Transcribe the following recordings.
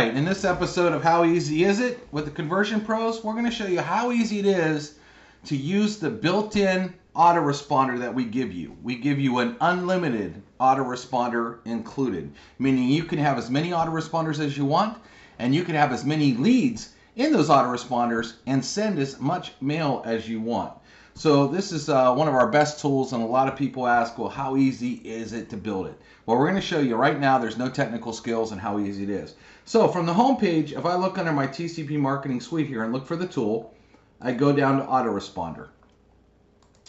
right, in this episode of How Easy Is It with the Conversion Pros, we're going to show you how easy it is to use the built-in autoresponder that we give you. We give you an unlimited autoresponder included, meaning you can have as many autoresponders as you want, and you can have as many leads in those autoresponders and send as much mail as you want. So this is one of our best tools, and a lot of people ask, well, how easy is it to build it? Well, we're going to show you right now. There's no technical skills and how easy it is. So from the home page, if I look under my TCP marketing suite here and look for the tool, I go down to Autoresponder.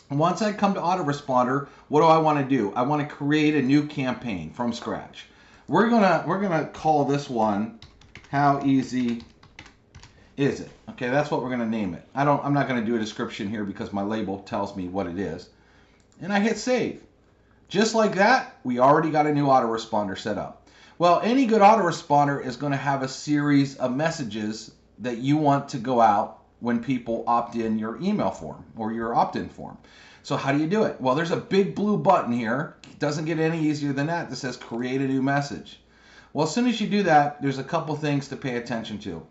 And once I come to Autoresponder, what do I want to do? I want to create a new campaign from scratch. We're gonna call this one How Easy Is It? Okay, that's what we're gonna name it. I'm not gonna do a description here because my label tells me what it is. And I hit save. Just like that, we already got a new autoresponder set up. Well, any good autoresponder is going to have a series of messages that you want to go out when people opt in your email form or your opt-in form. So how do you do it? Well, there's a big blue button here. It doesn't get any easier than that says create a new message. Well, as soon as you do that, there's a couple things to pay attention to.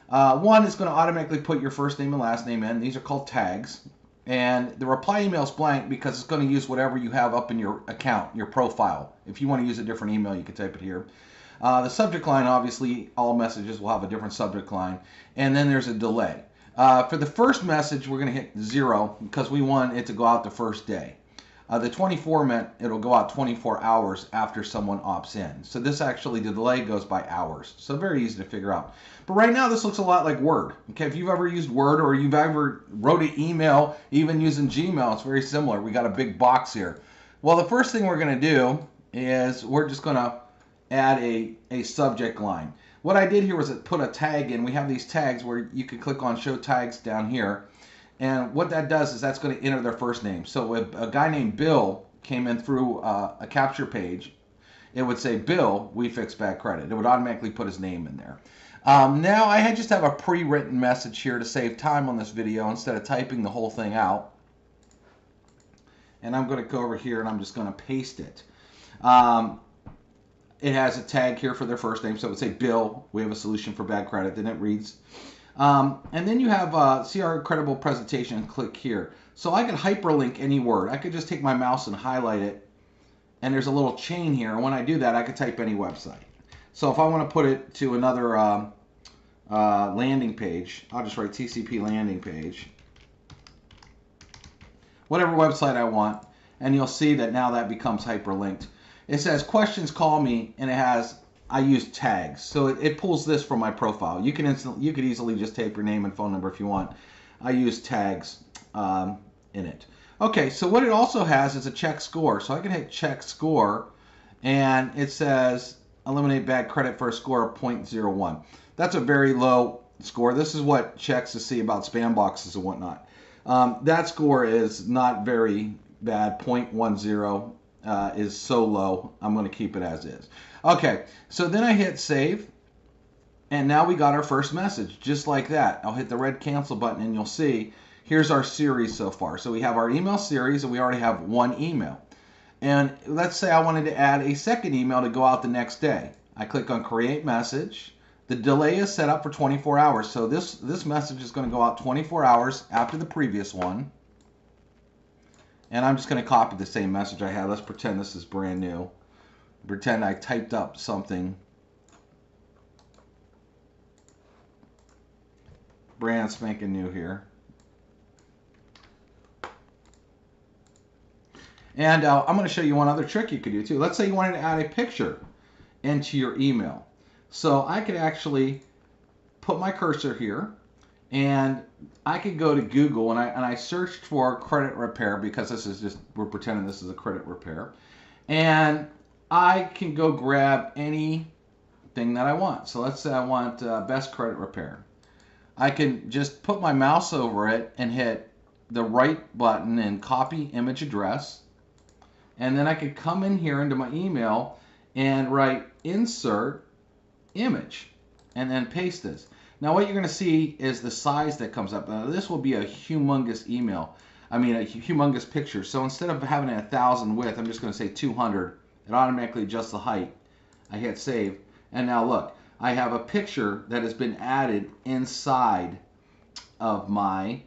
One, it's going to automatically put your first name and last name in. These are called tags. And the reply email is blank because it's going to use whatever you have up in your account, your profile. If you want to use a different email, you can type it here. The subject line, obviously, all messages will have a different subject line. And then there's a delay. For the first message, we're going to hit 0 because we want it to go out the first day. The 24 meant it'll go out 24 hours after someone opts in. So this actually, the delay goes by hours. So very easy to figure out. But right now, this looks a lot like Word. Okay, if you've ever used Word or you've ever wrote an email, even using Gmail, it's very similar. We got a big box here. Well, the first thing we're going to do is we're just going to add a subject line. What I did here was put a tag in. We have these tags where you can click on Show Tags down here. And what that does is that's going to enter their first name. So if a guy named Bill came in through a capture page, it would say, Bill, we fixed bad credit. It would automatically put his name in there. Now I just have a pre-written message here to save time on this video instead of typing the whole thing out. And I'm going to go over here and I'm just going to paste it. It has a tag here for their first name. So it would say, Bill, we have a solution for bad credit. Then it reads. And then you have see our credible presentation and click here. So I could hyperlink any word. I could just take my mouse and highlight it. And there's a little chain here. And when I do that, I could type any website. So if I want to put it to another landing page, I'll just write TCP landing page. Whatever website I want. And you'll see that now that becomes hyperlinked. It says questions, call me, and it has I use tags, so it pulls this from my profile. You could easily just type your name and phone number if you want. I use tags in it. Okay, so what it also has is a check score. So I can hit check score, and it says eliminate bad credit for a score of 0.01. That's a very low score. This is what checks to see about spam boxes and whatnot. That score is not very bad. 0.10 is so low. I'm going to keep it as is. Okay, so then I hit save, and now we got our first message, just like that. I'll hit the red cancel button, and you'll see, here's our series so far. So we have our email series, and we already have one email. And let's say I wanted to add a second email to go out the next day. I click on create message. The delay is set up for 24 hours, so this message is going to go out 24 hours after the previous one. And I'm just going to copy the same message I had. Let's pretend this is brand new. Pretend I typed up something brand spanking new here. And I'm going to show you one other trick you could do too. Let's say you wanted to add a picture into your email. So I could actually put my cursor here, and I could go to Google and I searched for credit repair because this is just, we're pretending this is a credit repair. And I can go grab anything that I want. So let's say I want best credit repair. I can just put my mouse over it and hit the right button and copy image address. And then I could come in here into my email and write insert image and then paste this. Now what you're going to see is the size that comes up. Now this will be a humongous email. I mean a humongous picture. So instead of having a 1,000 width, I'm just going to say 200. It automatically adjusts the height. I hit save, and now look, I have a picture that has been added inside of my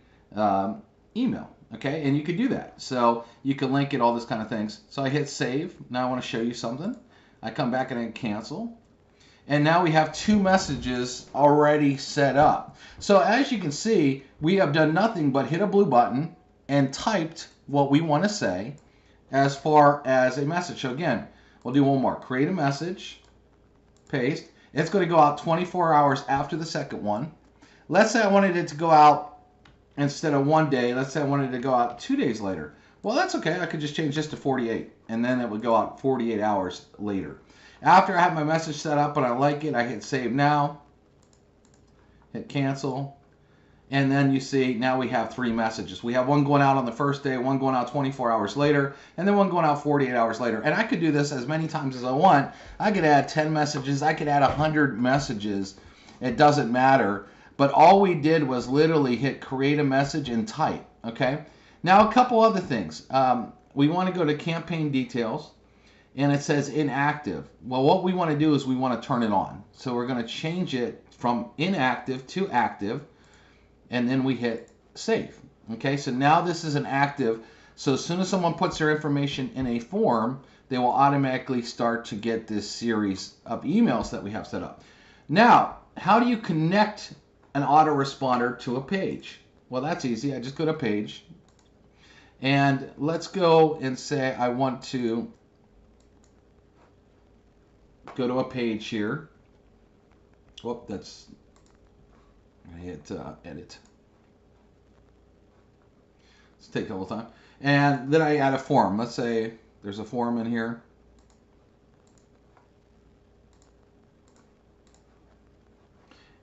email. Okay, and you could do that. So you can link it, all this kind of things. So I hit save. Now I want to show you something. I come back and I cancel. And now we have 2 messages already set up. So as you can see, we have done nothing but hit a blue button and typed what we want to say as far as a message. So again, we'll do one more. Create a message, paste. It's going to go out 24 hours after the second one. Let's say I wanted it to go out instead of 1 day. Let's say I wanted it to go out 2 days later. Well, that's okay. I could just change this to 48, and then it would go out 48 hours later. After I have my message set up and I like it, I hit save now, hit cancel, and then you see now we have 3 messages. We have one going out on the first day, one going out 24 hours later, and then one going out 48 hours later. And I could do this as many times as I want. I could add 10 messages. I could add 100 messages. It doesn't matter. But all we did was literally hit create a message and type. Okay. Now a couple other things. We want to go to campaign details, and it says inactive. Well, what we want to do is we want to turn it on. So we're going to change it from inactive to active, and then we hit save. Okay, so now this is an active. So as soon as someone puts their information in a form, they will automatically start to get this series of emails that we have set up. Now, how do you connect an autoresponder to a page? Well, that's easy. I just go to page, and let's go and say I want to go to a page here. Whoop, that's, I hit edit. Let's take a little time. And then I add a form. Let's say there's a form in here.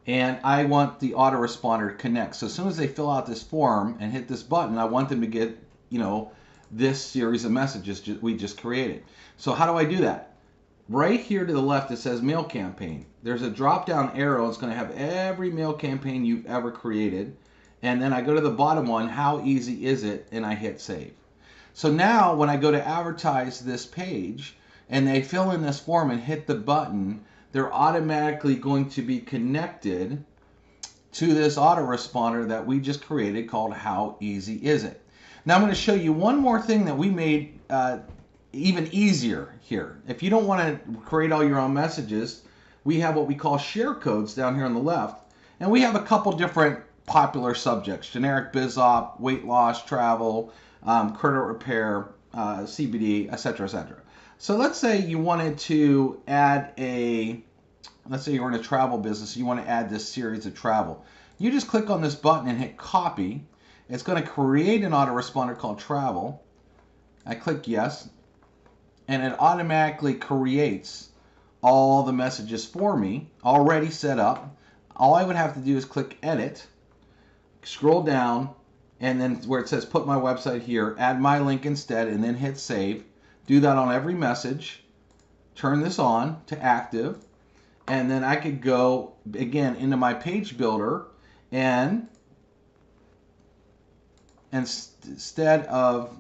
And I want the autoresponder to connect. So as soon as they fill out this form and hit this button, I want them to get, this series of messages we just created. So how do I do that? Right here to the left, it says mail campaign. There's a drop-down arrow. It's going to have every mail campaign you've ever created. And then I go to the bottom one, how easy is it? And I hit save. So now when I go to advertise this page and they fill in this form and hit the button, they're automatically going to be connected to this autoresponder that we just created called How Easy Is It? Now I'm going to show you one more thing that we made even easier here. If you don't want to create all your own messages, we have what we call share codes down here on the left. And we have a couple different popular subjects: generic biz op, weight loss, travel, credit repair, CBD, etc., etc. So let's say you wanted to add let's say you're in a travel business, you want to add this series of travel. You just click on this button and hit copy. It's going to create an autoresponder called travel. I click yes, and it automatically creates all the messages for me, already set up. All I would have to do is click edit, scroll down, and then where it says put my website here, add my link instead, and then hit save. Do that on every message. Turn this on to active, and then I could go again into my page builder, and instead of,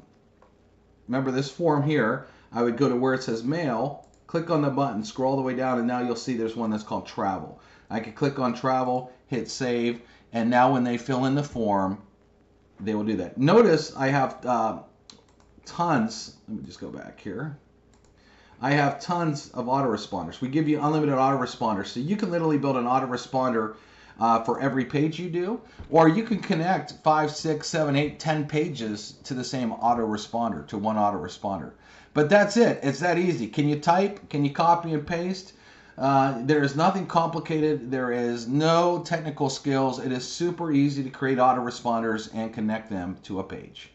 remember this form here, I would go to where it says mail, click on the button, scroll all the way down, and now you'll see there's one that's called travel. I could click on travel, hit save, and now when they fill in the form, they will do that. Notice I have tons. Let me just go back here. I have tons of autoresponders. We give you unlimited autoresponders, so you can literally build an autoresponder for every page you do, or you can connect 5, 6, 7, 8, 10 pages to the same autoresponder, to one autoresponder. But that's it. It's that easy. Can you type? Can you copy and paste? There is nothing complicated. There is no technical skills. It is super easy to create autoresponders and connect them to a page.